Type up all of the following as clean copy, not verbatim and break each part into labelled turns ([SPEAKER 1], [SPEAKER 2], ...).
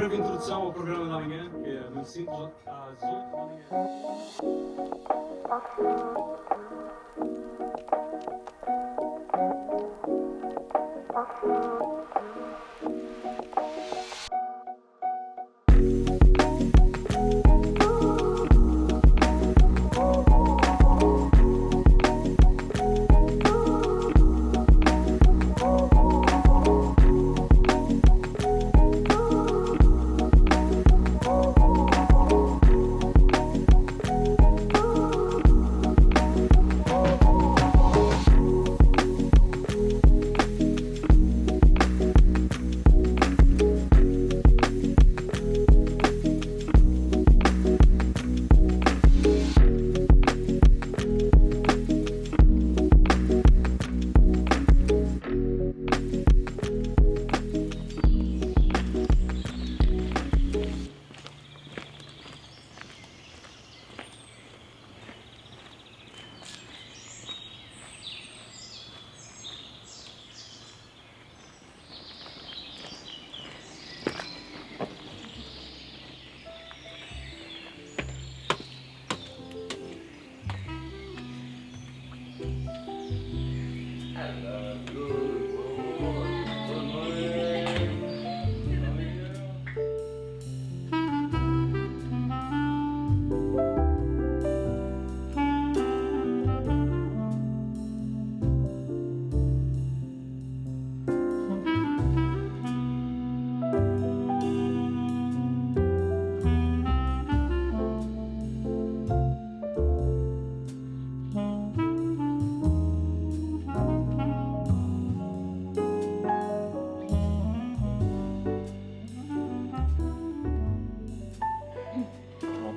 [SPEAKER 1] breve introdução ao programa da manhã, que é muito simples, às 8 da manhã.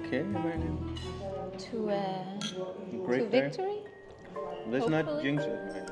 [SPEAKER 2] Okay, man.
[SPEAKER 3] To victory?
[SPEAKER 2] Let's not
[SPEAKER 3] Hopefully.
[SPEAKER 2] jinx it, man.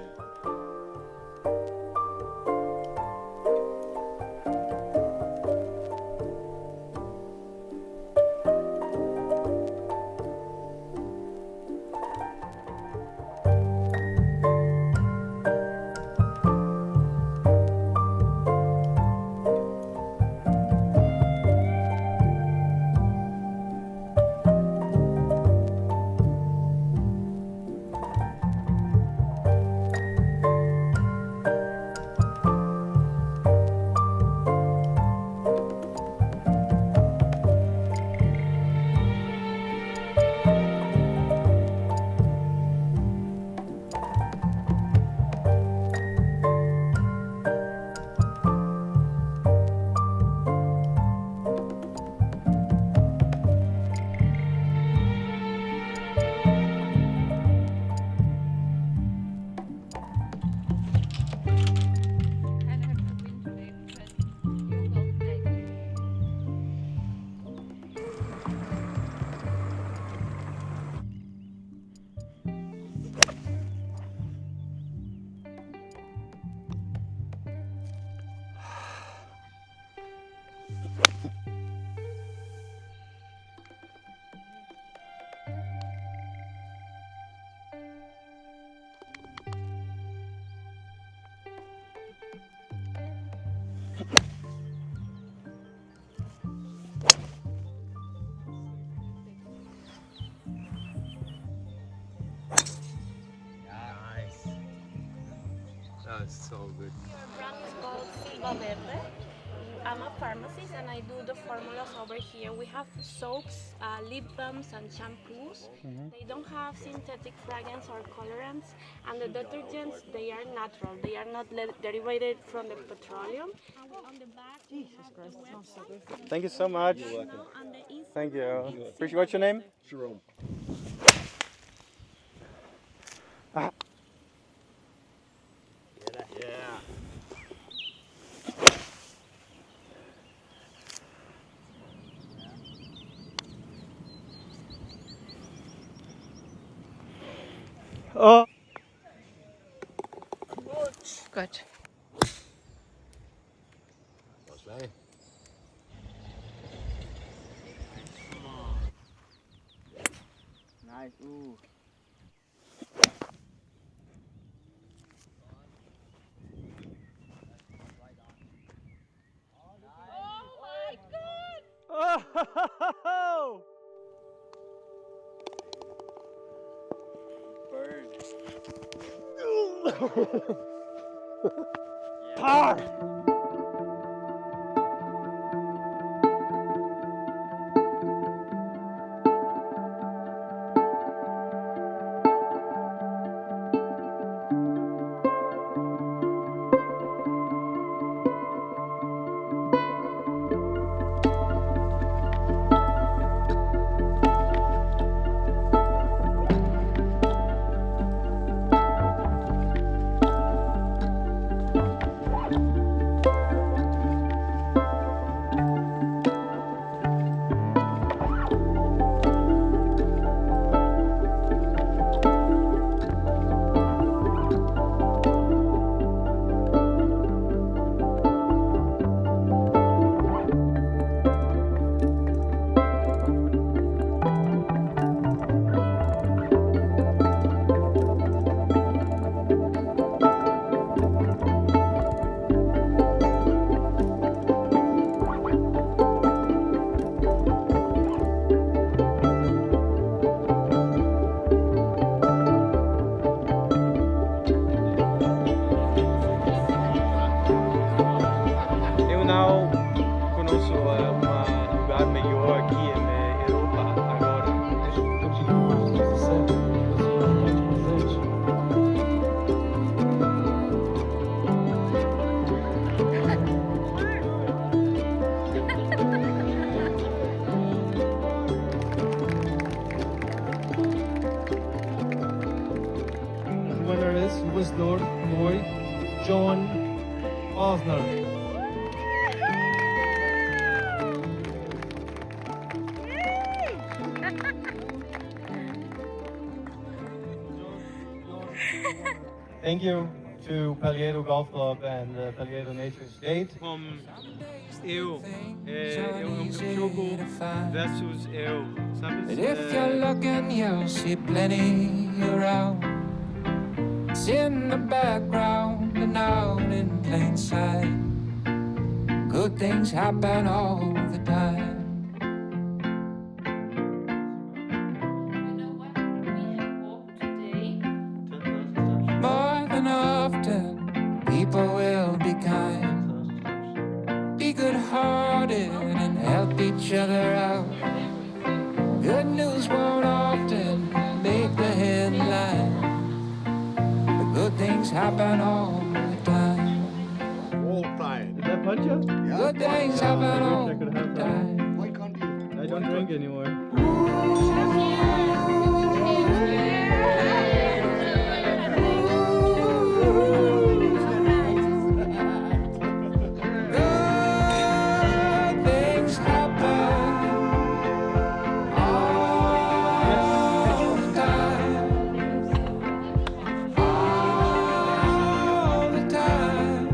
[SPEAKER 1] That's so good.
[SPEAKER 4] Our brand is called Velha. I'm a pharmacist and I do the formulas over here. We have soaps, lip balms, and shampoos. They don't have synthetic fragrance or colorants, and the detergents, they are natural. They are not derivated from the petroleum. On the back, Jesus Christ, it sounds so good.
[SPEAKER 2] Thank you so much.
[SPEAKER 4] You're welcome. On the inside,
[SPEAKER 2] Thank you. Appreciate. What's your name?
[SPEAKER 1] Jerome. Yeah.
[SPEAKER 2] Oh.
[SPEAKER 3] Good.
[SPEAKER 1] Volgens mij.
[SPEAKER 2] Nice. Ooh.
[SPEAKER 4] Oh my God!
[SPEAKER 2] Oh! Bird. Par! Eu não conheço um lugar melhor aqui na Europa agora.
[SPEAKER 1] The winner is Whistler boy Joen.
[SPEAKER 5] Thank you to Palheiro Golf Club and Palheiro Nature State.
[SPEAKER 2] Eu jogo versus eu, sabe?
[SPEAKER 6] But if you're looking, you'll see plenty around. It's in the background and out in plain sight. Good things happen all the time.
[SPEAKER 3] You know what? We have walked today.
[SPEAKER 6] More than often, people will be kind. Be good-hearted and help each other out. Good news won't often make the headline. But good things happen all the time.
[SPEAKER 7] All time.
[SPEAKER 2] Is that Puncha?
[SPEAKER 6] Good things happen
[SPEAKER 2] I
[SPEAKER 6] all
[SPEAKER 2] wish I could
[SPEAKER 6] the
[SPEAKER 2] have that.
[SPEAKER 6] time.
[SPEAKER 7] Why can't you?
[SPEAKER 2] I don't drink anymore.
[SPEAKER 6] Good things happen all the time. All the time.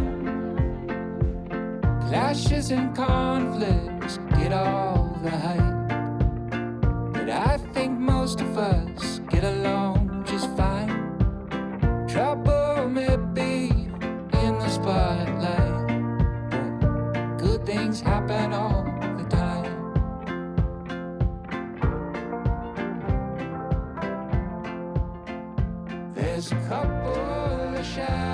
[SPEAKER 6] Clashes and conflicts get all the hype, but I think most of us get along just fine. Trouble may be in the spotlight, but good things happen all the time. There's a couple of shadows